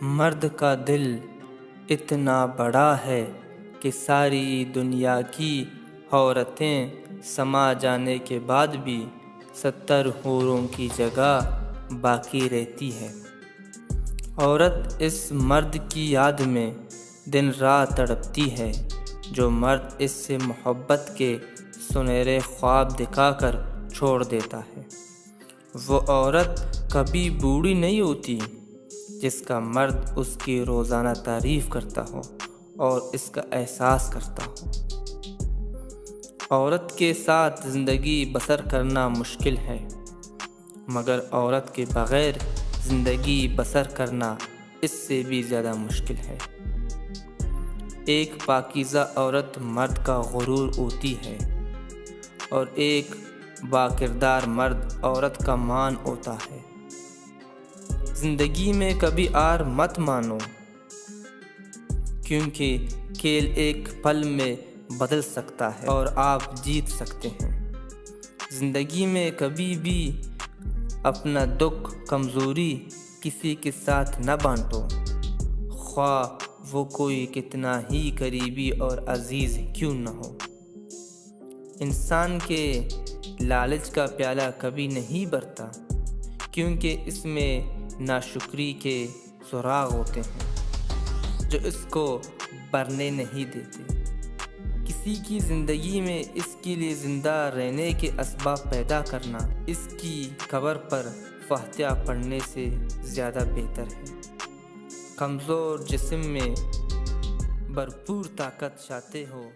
مرد کا دل اتنا بڑا ہے کہ ساری دنیا کی عورتیں سما جانے کے بعد بھی 70 حوروں کی جگہ باقی رہتی ہے۔ عورت اس مرد کی یاد میں دن رات تڑپتی ہے جو مرد اس سے محبت کے سنہرے خواب دکھا کر چھوڑ دیتا ہے۔ وہ عورت کبھی بوڑھی نہیں ہوتی جس کا مرد اس کی روزانہ تعریف کرتا ہو اور اس کا احساس کرتا ہو۔ عورت کے ساتھ زندگی بسر کرنا مشکل ہے، مگر عورت کے بغیر زندگی بسر کرنا اس سے بھی زیادہ مشکل ہے۔ ایک پاکیزہ عورت مرد کا غرور ہوتی ہے اور ایک باکردار مرد عورت کا مان ہوتا ہے۔ زندگی میں کبھی ہار مت مانو، کیونکہ کھیل ایک پل میں بدل سکتا ہے اور آپ جیت سکتے ہیں۔ زندگی میں کبھی بھی اپنا دکھ کمزوری کسی کے ساتھ نہ بانٹو، خواہ وہ کوئی کتنا ہی قریبی اور عزیز کیوں نہ ہو۔ انسان کے لالچ کا پیالہ کبھی نہیں بھرتا، کیونکہ اس میں ناشکری کے سراغ ہوتے ہیں جو اس کو بھرنے نہیں دیتے۔ کسی کی زندگی میں اس کے لیے زندہ رہنے کے اسباب پیدا کرنا اس کی قبر پر فاتحہ پڑھنے سے زیادہ بہتر ہے۔ کمزور جسم میں بھرپور طاقت چاہتے ہو